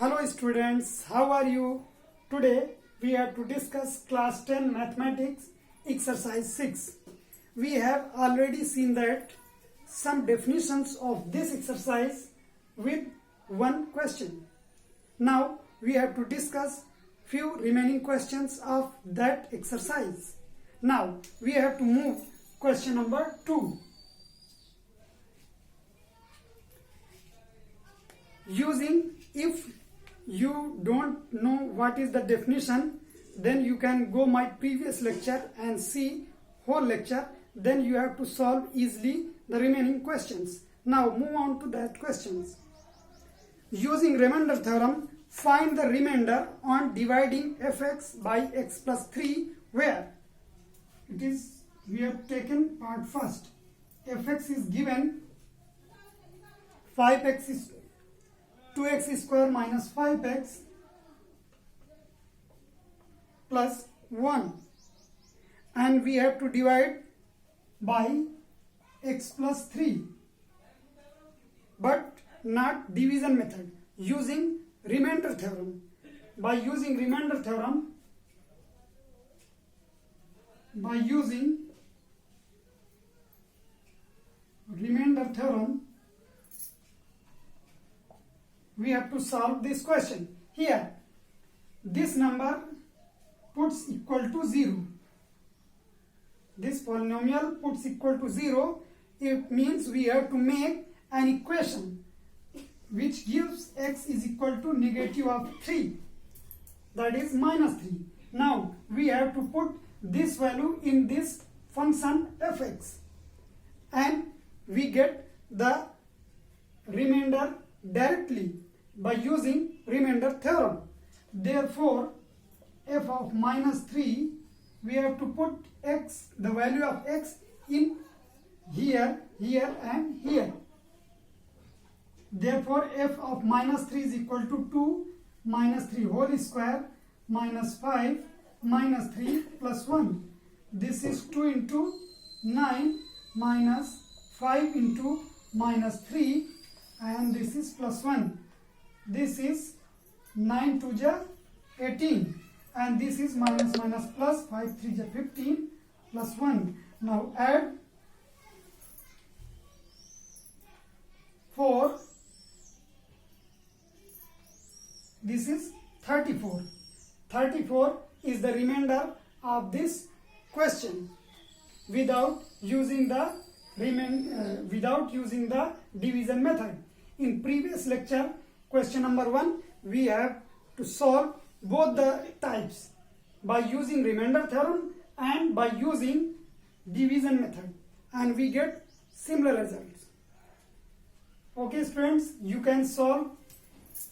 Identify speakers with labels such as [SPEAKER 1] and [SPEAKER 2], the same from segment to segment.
[SPEAKER 1] Hello students, how are you? Today we have to discuss class 10 mathematics exercise 6. We have already seen that some definitions of this exercise with one question. Now we have to discuss few remaining questions of that exercise. Now we have to move question number 2. Using, if you don't know what is the definition, then you can go my previous lecture and see whole lecture. Then you have to solve easily the remaining questions. Now move on to that questions. Using remainder theorem, find the remainder on dividing fx by x plus 3 where it is, we have taken part first. Fx is given 5x is 2x square minus 5x plus 1, and we have to divide by x plus 3, but not division method, using remainder theorem. By using remainder theorem, we have to solve this question. Here, this number puts equal to 0. This polynomial puts equal to 0. It means we have to make an equation which gives x is equal to negative of 3. That is minus 3. Now, we have to put this value in this function fx. And we get the remainder directly by using remainder theorem. Therefore, f of minus 3, we have to put x, the value of x, in here, here and here. Therefore, f of minus 3 is equal to 2 minus 3 whole square minus 5 minus 3 plus 1. This is 2 into 9 minus 5 into minus 3, and this is plus 1. This is 9 to the 18, and this is minus plus 5 3 the 15 plus 1. Now add 4. This is 34. 34 is the remainder of this question without using the division method. In previous lecture, question number 1, we have to solve both the types by using remainder theorem and by using division method, and we get similar results. Okay students, you can solve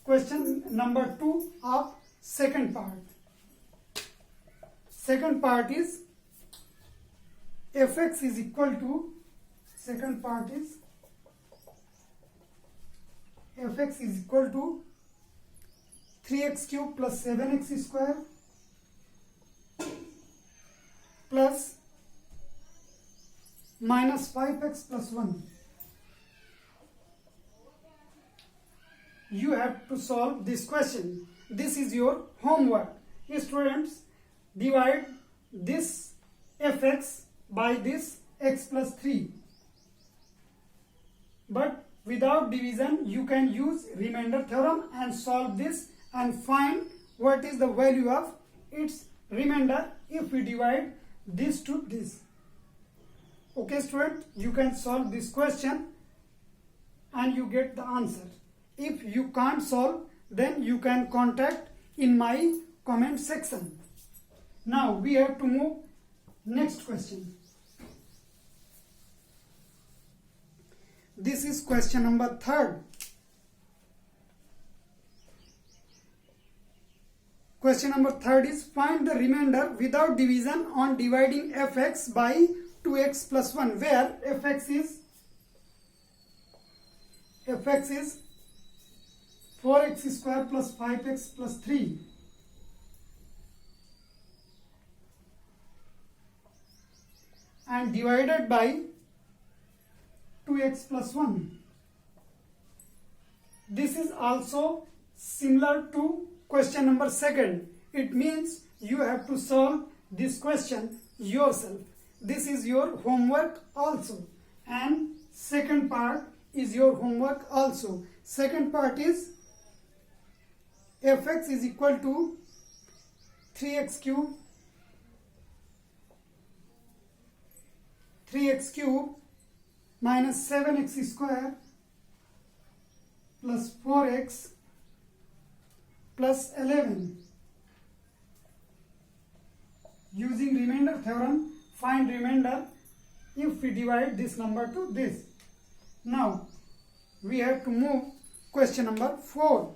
[SPEAKER 1] question number 2 of second part. Second part is fx is equal to, fx is equal to 3x cube plus 7x square plus minus 5x plus 1. You have to solve this question. This is your homework. Students, divide this fx by this x plus 3. But without division, you can use remainder theorem and solve this and find what is the value of its remainder if we divide this to this. Okay student, you can solve this question and you get the answer. If you can't solve, then you can contact in my comment section. Now we have to move next question. This is question number 3rd. Question number 3rd is find the remainder without division on dividing fx by 2x plus 1 where fx is 4x square plus 5x plus 3 and divided by 2x plus 1. This is also similar to question number 2. It means you have to solve this question yourself. This is your homework also, and second part is your homework also. Second part is fx is equal to 3x cube minus 7x square plus 4x plus 11. Using remainder theorem, find remainder if we divide this number to this. Now we have to move question number 4.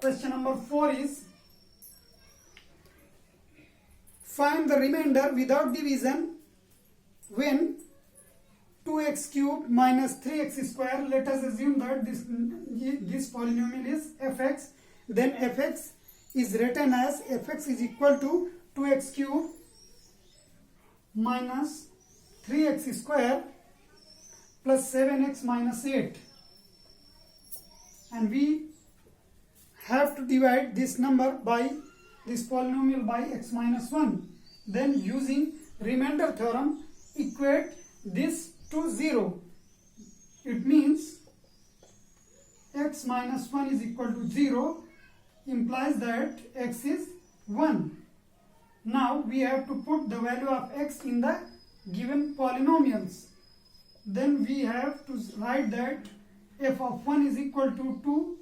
[SPEAKER 1] Question number 4 is, find the remainder without division when 2x cube minus 3x square. Let us assume that this polynomial is fx. Then fx is written as fx is equal to 2x cube minus 3x square plus 7x minus 8. And we have to divide this number by this polynomial by x minus 1. Then using remainder theorem, equate this to 0. It means x minus 1 is equal to 0, implies that x is 1. Now we have to put the value of x in the given polynomials. Then we have to write that f of 1 is equal to 2,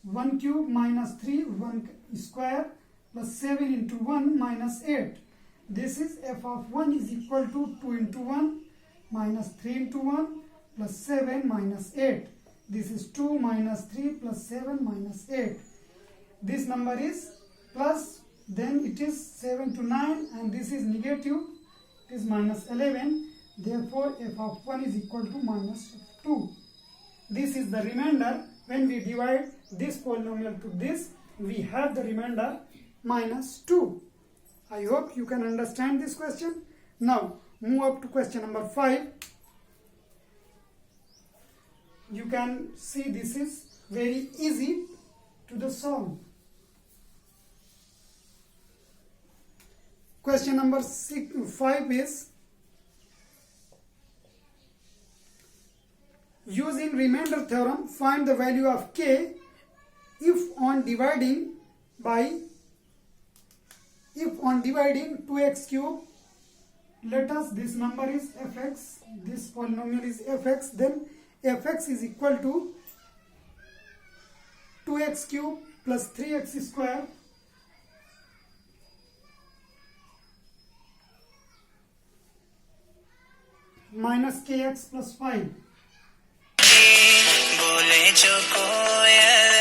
[SPEAKER 1] 1 cube minus 3, 1 square plus 7 into 1 minus 8. This is f of 1 is equal to 2 into 1 minus 3 into 1 plus 7 minus 8. This is 2 minus 3 plus 7 minus 8. This number is plus, then it is 7 to 9, and this is negative, it is minus 11. Therefore f of 1 is equal to minus 2. This is the remainder. When we divide this polynomial to this, we have the remainder minus 2. I hope you can understand this question. Now move up to question number 5. You can see this is very easy to the solve. Question number 5 is, using remainder theorem, find the value of k if on dividing 2x cube, let us, this number is fx, this polynomial is fx, then fx is equal to 2x cube plus 3x square minus kx plus 5. बोले जो कोयल